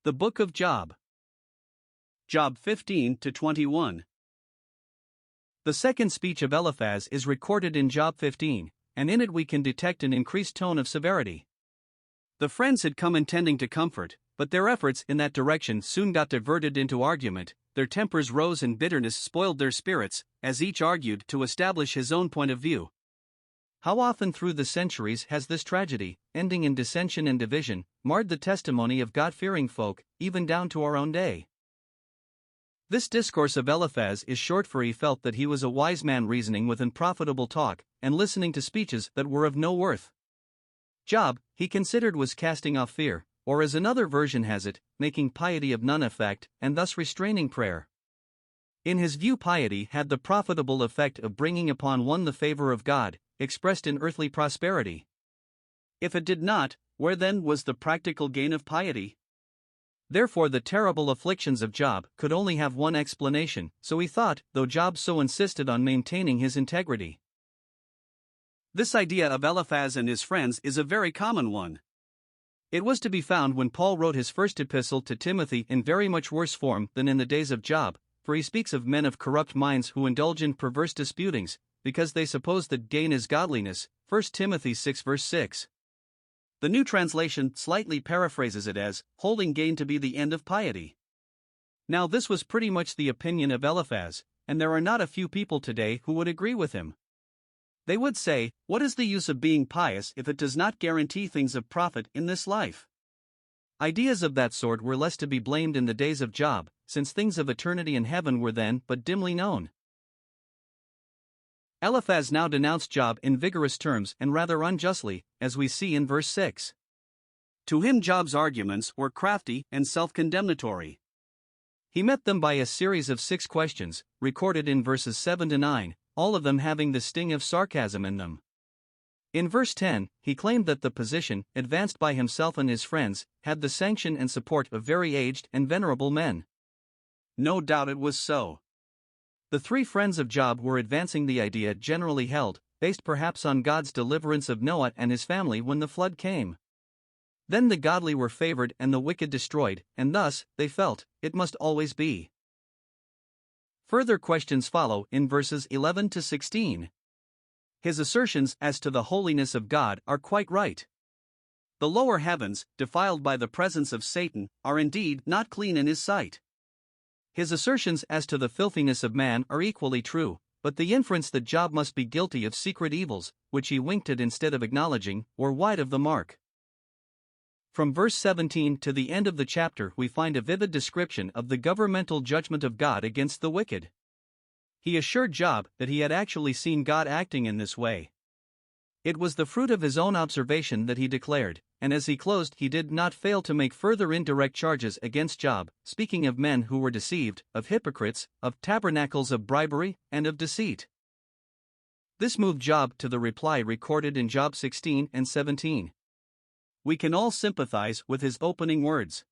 The Book of Job. Job 15-21. The second speech of Eliphaz is recorded in Job 15, and in it we can detect an increased tone of severity. The friends had come intending to comfort, but their efforts in that direction soon got diverted into argument. Their tempers rose and bitterness spoiled their spirits, as each argued to establish his own point of view. How often through the centuries has this tragedy, ending in dissension and division, marred the testimony of God-fearing folk, even down to our own day? This discourse of Eliphaz is short, for he felt that he was a wise man reasoning with unprofitable talk, and listening to speeches that were of no worth. Job, he considered, was casting off fear, or as another version has it, making piety of none effect, and thus restraining prayer. In his view, piety had the profitable effect of bringing upon one the favor of God, expressed in earthly prosperity. If it did not, where then was the practical gain of piety? Therefore the terrible afflictions of Job could only have one explanation, so he thought, though Job so insisted on maintaining his integrity. This idea of Eliphaz and his friends is a very common one. It was to be found when Paul wrote his first epistle to Timothy in very much worse form than in the days of Job, for he speaks of men of corrupt minds who indulge in perverse disputings, because they suppose that gain is godliness, 1 Timothy 6 verse 6. The New Translation slightly paraphrases it as, holding gain to be the end of piety. Now this was pretty much the opinion of Eliphaz, and there are not a few people today who would agree with him. They would say, what is the use of being pious if it does not guarantee things of profit in this life? Ideas of that sort were less to be blamed in the days of Job, since things of eternity and heaven were then but dimly known. Eliphaz now denounced Job in vigorous terms and rather unjustly, as we see in verse 6. To him Job's arguments were crafty and self-condemnatory. He met them by a series of 6 questions, recorded in verses 7-9, all of them having the sting of sarcasm in them. In verse 10, he claimed that the position, advanced by himself and his friends, had the sanction and support of very aged and venerable men. No doubt it was so. The 3 friends of Job were advancing the idea generally held, based perhaps on God's deliverance of Noah and his family when the flood came. Then the godly were favored and the wicked destroyed, and thus, they felt, it must always be. Further questions follow in verses 11-16. His assertions as to the holiness of God are quite right. The lower heavens, defiled by the presence of Satan, are indeed not clean in his sight. His assertions as to the filthiness of man are equally true, but the inference that Job must be guilty of secret evils, which he winked at instead of acknowledging, were wide of the mark. From verse 17 to the end of the chapter we find a vivid description of the governmental judgment of God against the wicked. He assured Job that he had actually seen God acting in this way. It was the fruit of his own observation that he declared, and as he closed he did not fail to make further indirect charges against Job, speaking of men who were deceived, of hypocrites, of tabernacles of bribery, and of deceit. This moved Job to the reply recorded in Job 16 and 17. We can all sympathize with his opening words.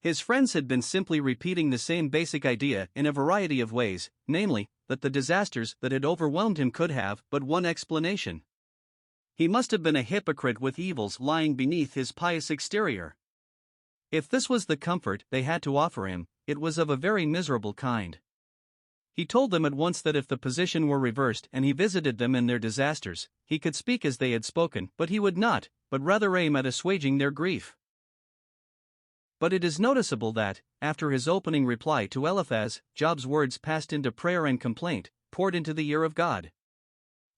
His friends had been simply repeating the same basic idea in a variety of ways, namely, that the disasters that had overwhelmed him could have but one explanation. He must have been a hypocrite with evils lying beneath his pious exterior. If this was the comfort they had to offer him, it was of a very miserable kind. He told them at once that if the position were reversed and he visited them in their disasters, he could speak as they had spoken, but he would not, but rather aim at assuaging their grief. But it is noticeable that, after his opening reply to Eliphaz, Job's words passed into prayer and complaint, poured into the ear of God.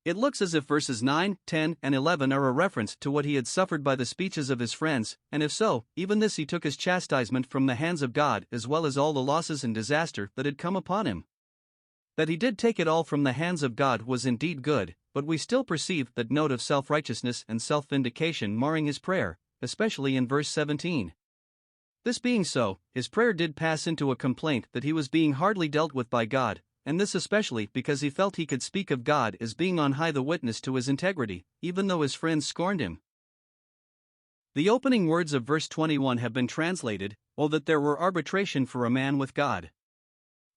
It looks as if verses 9, 10, and 11 are a reference to what he had suffered by the speeches of his friends, and if so, even this he took as chastisement from the hands of God as well as all the losses and disaster that had come upon him. That he did take it all from the hands of God was indeed good, but we still perceive that note of self-righteousness and self-vindication marring his prayer, especially in verse 17. This being so, his prayer did pass into a complaint that he was being hardly dealt with by God, and this especially because he felt he could speak of God as being on high the witness to his integrity, even though his friends scorned him. The opening words of verse 21 have been translated, "Oh that there were arbitration for a man with God."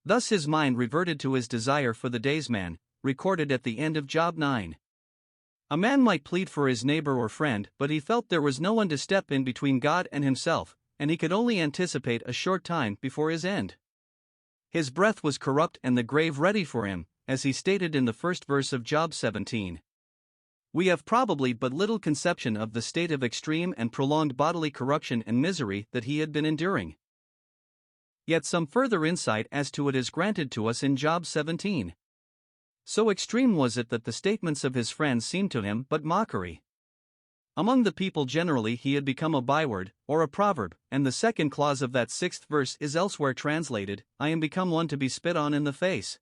Thus his mind reverted to his desire for the daysman, recorded at the end of Job 9. A man might plead for his neighbor or friend, but he felt there was no one to step in between God and himself, and he could only anticipate a short time before his end. His breath was corrupt and the grave ready for him, as he stated in the first verse of Job 17. We have probably but little conception of the state of extreme and prolonged bodily corruption and misery that he had been enduring. Yet some further insight as to it is granted to us in Job 17. So extreme was it that the statements of his friends seemed to him but mockery. Among the people generally he had become a byword, or a proverb, and the second clause of that 6th verse is elsewhere translated, I am become one to be spit on in the face.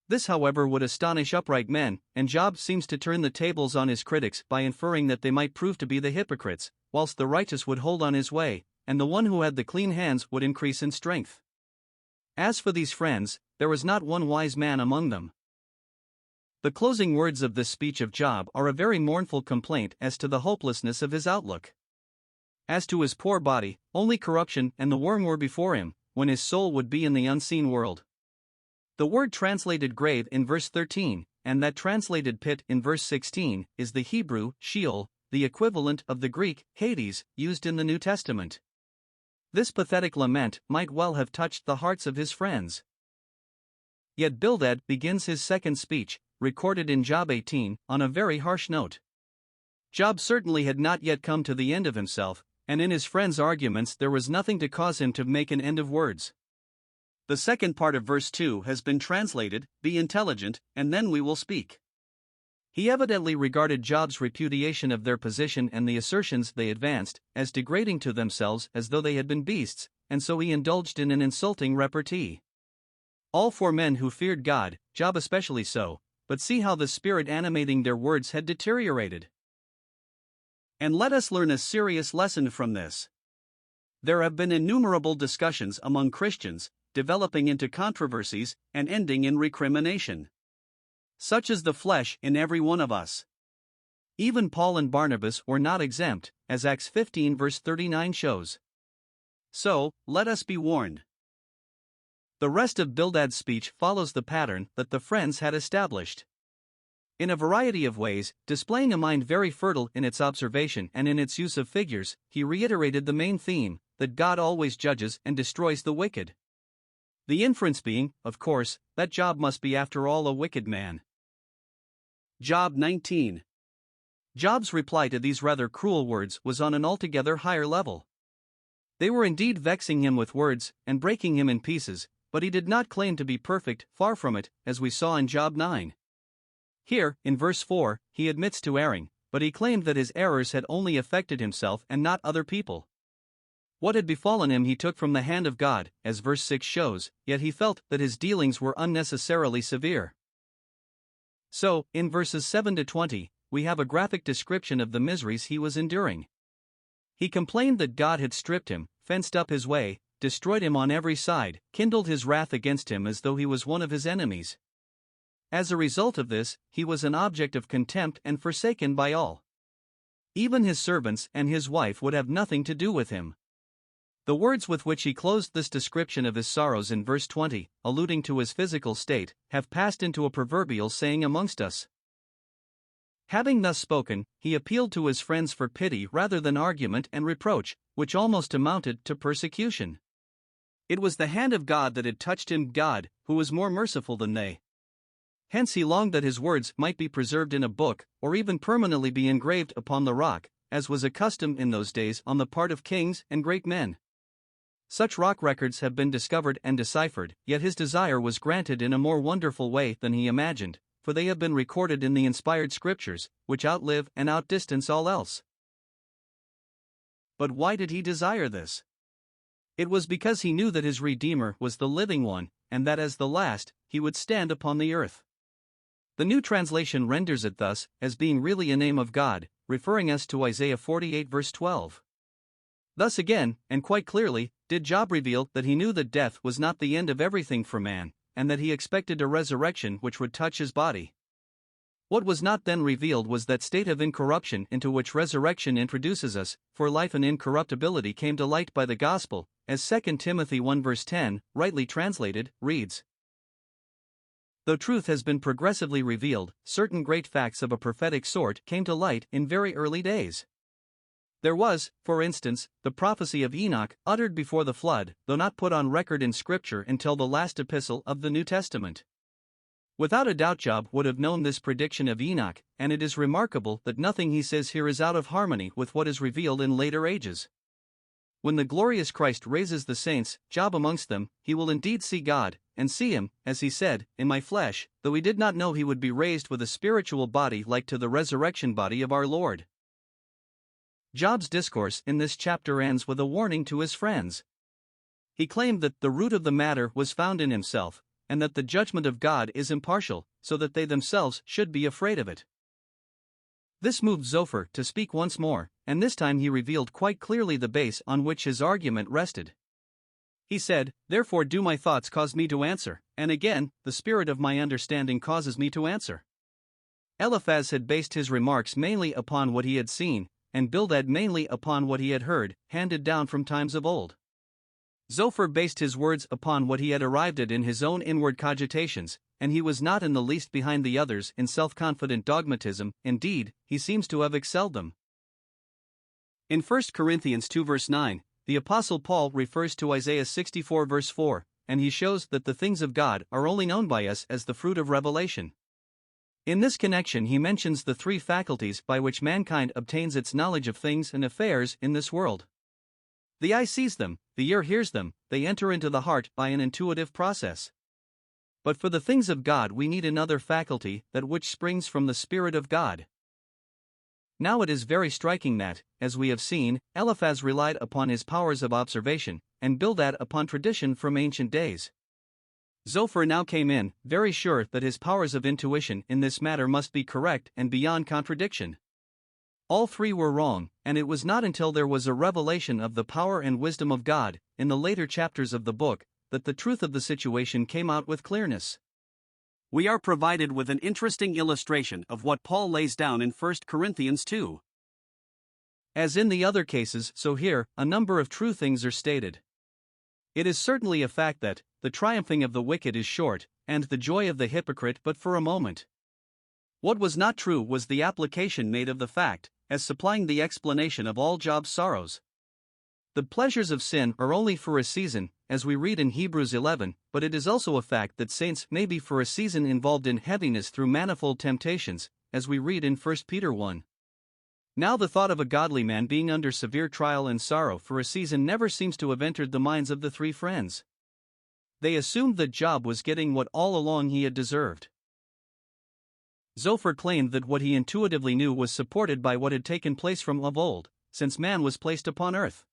This, however, would astonish upright men, and Job seems to turn the tables on his critics by inferring that they might prove to be the hypocrites, whilst the righteous would hold on his way, and the one who had the clean hands would increase in strength. As for these friends, there was not one wise man among them. The closing words of this speech of Job are a very mournful complaint as to the hopelessness of his outlook. As to his poor body, only corruption and the worm were before him, when his soul would be in the unseen world. The word translated grave in verse 13, and that translated pit in verse 16, is the Hebrew Sheol, the equivalent of the Greek Hades, used in the New Testament. This pathetic lament might well have touched the hearts of his friends. Yet Bildad begins his second speech, recorded in Job 18, on a very harsh note. Job certainly had not yet come to the end of himself, and in his friends' arguments there was nothing to cause him to make an end of words. The second part of verse 2 has been translated, be intelligent, and then we will speak. He evidently regarded Job's repudiation of their position and the assertions they advanced as degrading to themselves as though they had been beasts, and so he indulged in an insulting repartee. All four men who feared God, Job especially so, but see how the spirit animating their words had deteriorated. And let us learn a serious lesson from this. There have been innumerable discussions among Christians, developing into controversies and ending in recrimination. Such is the flesh in every one of us. Even Paul and Barnabas were not exempt, as Acts 15 verse 39 shows. So, let us be warned. The rest of Bildad's speech follows the pattern that the friends had established. In a variety of ways, displaying a mind very fertile in its observation and in its use of figures, he reiterated the main theme, that God always judges and destroys the wicked. The inference being, of course, that Job must be after all a wicked man. Job 19. Job's reply to these rather cruel words was on an altogether higher level. They were indeed vexing him with words and breaking him in pieces, but he did not claim to be perfect, far from it, as we saw in Job 9. Here, in verse 4, he admits to erring, but he claimed that his errors had only affected himself and not other people. What had befallen him he took from the hand of God, as verse 6 shows, yet he felt that his dealings were unnecessarily severe. So, in verses 7 to 20, we have a graphic description of the miseries he was enduring. He complained that God had stripped him, fenced up his way, destroyed him on every side, kindled his wrath against him as though he was one of his enemies. As a result of this, he was an object of contempt and forsaken by all. Even his servants and his wife would have nothing to do with him. The words with which he closed this description of his sorrows in verse 20, alluding to his physical state, have passed into a proverbial saying amongst us. Having thus spoken, he appealed to his friends for pity rather than argument and reproach, which almost amounted to persecution. It was the hand of God that had touched him, God, who was more merciful than they. Hence he longed that his words might be preserved in a book, or even permanently be engraved upon the rock, as was a custom in those days on the part of kings and great men. Such rock records have been discovered and deciphered, yet his desire was granted in a more wonderful way than he imagined, for they have been recorded in the inspired scriptures, which outlive and outdistance all else. But why did he desire this? It was because he knew that his Redeemer was the living one, and that as the last, he would stand upon the earth. The New Translation renders it thus, as being really a name of God, referring us to Isaiah 48 verse 12. Thus again, and quite clearly, did Job reveal that he knew that death was not the end of everything for man, and that he expected a resurrection which would touch his body. What was not then revealed was that state of incorruption into which resurrection introduces us, for life and incorruptibility came to light by the gospel, as 2 Timothy 1 verse 10, rightly translated, reads. Though truth has been progressively revealed, certain great facts of a prophetic sort came to light in very early days. There was, for instance, the prophecy of Enoch, uttered before the flood, though not put on record in Scripture until the last epistle of the New Testament. Without a doubt Job would have known this prediction of Enoch, and it is remarkable that nothing he says here is out of harmony with what is revealed in later ages. When the glorious Christ raises the saints, Job amongst them, he will indeed see God, and see him, as he said, in my flesh, though he did not know he would be raised with a spiritual body like to the resurrection body of our Lord. Job's discourse in this chapter ends with a warning to his friends. He claimed that the root of the matter was found in himself, and that the judgment of God is impartial, so that they themselves should be afraid of it. This moved Zophar to speak once more, and this time he revealed quite clearly the base on which his argument rested. He said, "Therefore do my thoughts cause me to answer, and again, the spirit of my understanding causes me to answer." Eliphaz had based his remarks mainly upon what he had seen, and Bildad mainly upon what he had heard, handed down from times of old. Zophar based his words upon what he had arrived at in his own inward cogitations, and he was not in the least behind the others in self-confident dogmatism. Indeed, he seems to have excelled them. In 1 Corinthians 2 verse 9, the Apostle Paul refers to Isaiah 64 verse 4, and he shows that the things of God are only known by us as the fruit of revelation. In this connection he mentions the three faculties by which mankind obtains its knowledge of things and affairs in this world. The eye sees them, the ear hears them, they enter into the heart by an intuitive process. But for the things of God we need another faculty, that which springs from the Spirit of God. Now it is very striking that, as we have seen, Eliphaz relied upon his powers of observation, and Bildad upon tradition from ancient days. Zophar now came in, very sure that his powers of intuition in this matter must be correct and beyond contradiction. All three were wrong, and it was not until there was a revelation of the power and wisdom of God, in the later chapters of the book, that the truth of the situation came out with clearness. We are provided with an interesting illustration of what Paul lays down in 1 Corinthians 2. As in the other cases, so here, a number of true things are stated. It is certainly a fact that the triumphing of the wicked is short, and the joy of the hypocrite but for a moment. What was not true was the application made of the fact, as supplying the explanation of all Job's sorrows. The pleasures of sin are only for a season, as we read in Hebrews 11, but it is also a fact that saints may be for a season involved in heaviness through manifold temptations, as we read in 1 Peter 1. Now the thought of a godly man being under severe trial and sorrow for a season never seems to have entered the minds of the three friends. They assumed that Job was getting what all along he had deserved. Zophar claimed that what he intuitively knew was supported by what had taken place from of old, since man was placed upon earth.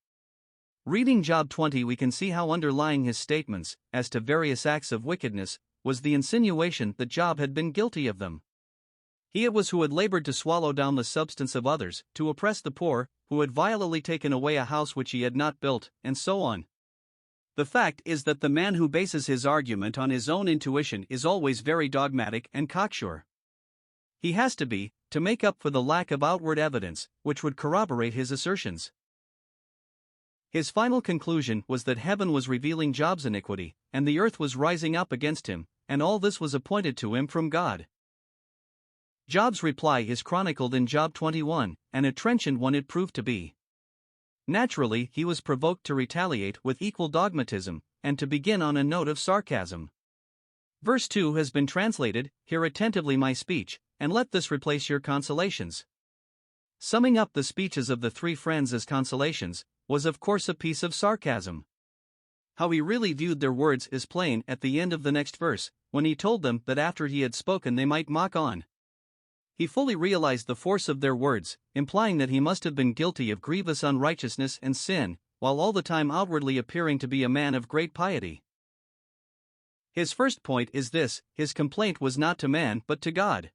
Reading Job 20 we can see how underlying his statements, as to various acts of wickedness, was the insinuation that Job had been guilty of them. He it was who had labored to swallow down the substance of others, to oppress the poor, who had violently taken away a house which he had not built, and so on. The fact is that the man who bases his argument on his own intuition is always very dogmatic and cocksure. He has to be, to make up for the lack of outward evidence, which would corroborate his assertions. His final conclusion was that heaven was revealing Job's iniquity, and the earth was rising up against him, and all this was appointed to him from God. Job's reply is chronicled in Job 21, and a trenchant one it proved to be. Naturally, he was provoked to retaliate with equal dogmatism, and to begin on a note of sarcasm. Verse 2 has been translated, "Hear attentively my speech, and let this replace your consolations." Summing up the speeches of the three friends as consolations, was of course a piece of sarcasm. How he really viewed their words is plain at the end of the next verse, when he told them that after he had spoken they might mock on. He fully realized the force of their words, implying that he must have been guilty of grievous unrighteousness and sin, while all the time outwardly appearing to be a man of great piety. His first point is this: his complaint was not to man but to God.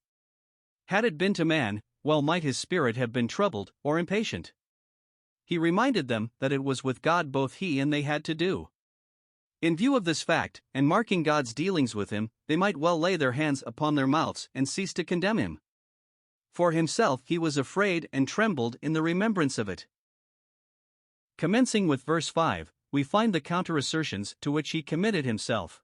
Had it been to man, well might his spirit have been troubled or impatient. He reminded them that it was with God both he and they had to do. In view of this fact, and marking God's dealings with him, they might well lay their hands upon their mouths and cease to condemn him. For himself he was afraid and trembled in the remembrance of it. Commencing with verse 5, we find the counter-assertions to which he committed himself.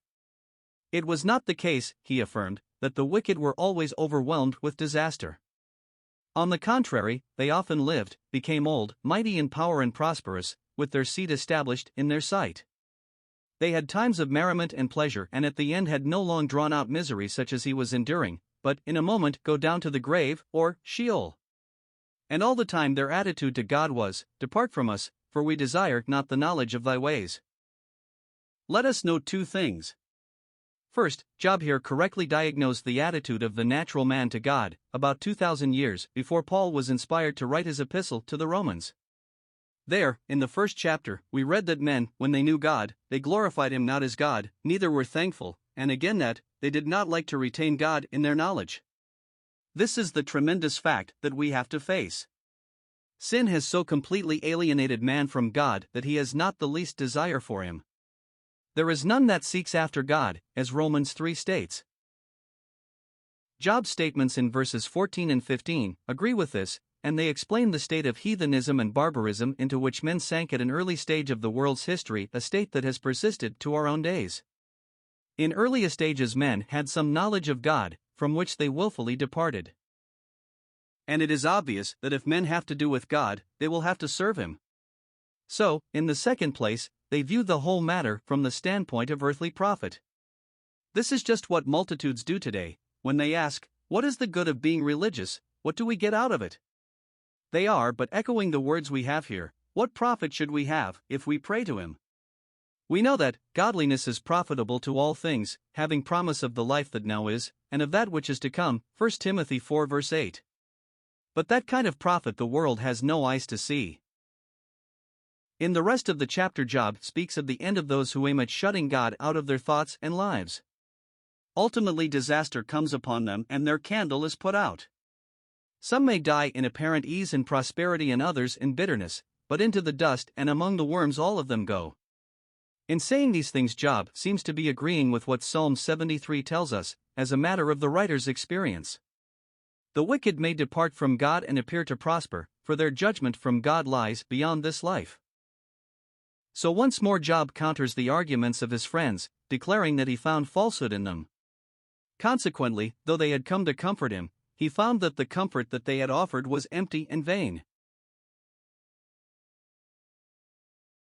It was not the case, he affirmed, that the wicked were always overwhelmed with disaster. On the contrary, they often lived, became old, mighty in power and prosperous, with their seed established in their sight. They had times of merriment and pleasure, and at the end had no long drawn out misery such as he was enduring, but in a moment go down to the grave, or Sheol. And all the time their attitude to God was, "Depart from us, for we desire not the knowledge of thy ways." Let us note two things. First, Job here correctly diagnosed the attitude of the natural man to God, about 2,000 years before Paul was inspired to write his epistle to the Romans. There, in the first chapter, we read that men, when they knew God, they glorified him not as God, neither were thankful, and again that, they did not like to retain God in their knowledge. This is the tremendous fact that we have to face. Sin has so completely alienated man from God that he has not the least desire for him. There is none that seeks after God, as Romans 3 states. Job's statements in verses 14 and 15 agree with this, and they explain the state of heathenism and barbarism into which men sank at an early stage of the world's history, a state that has persisted to our own days. In earliest ages men had some knowledge of God, from which they willfully departed. And it is obvious that if men have to do with God, they will have to serve him. So, in the second place, they view the whole matter from the standpoint of earthly profit. This is just what multitudes do today, when they ask, "What is the good of being religious? What do we get out of it?" They are but echoing the words we have here: what profit should we have if we pray to him? We know that godliness is profitable to all things, having promise of the life that now is, and of that which is to come, 1 Timothy 4 verse 8. But that kind of profit the world has no eyes to see. In the rest of the chapter, Job speaks of the end of those who aim at shutting God out of their thoughts and lives. Ultimately, disaster comes upon them and their candle is put out. Some may die in apparent ease and prosperity, and others in bitterness, but into the dust and among the worms all of them go. In saying these things, Job seems to be agreeing with what Psalm 73 tells us, as a matter of the writer's experience. The wicked may depart from God and appear to prosper, for their judgment from God lies beyond this life. So once more Job counters the arguments of his friends, declaring that he found falsehood in them. Consequently, though they had come to comfort him, he found that the comfort that they had offered was empty and vain.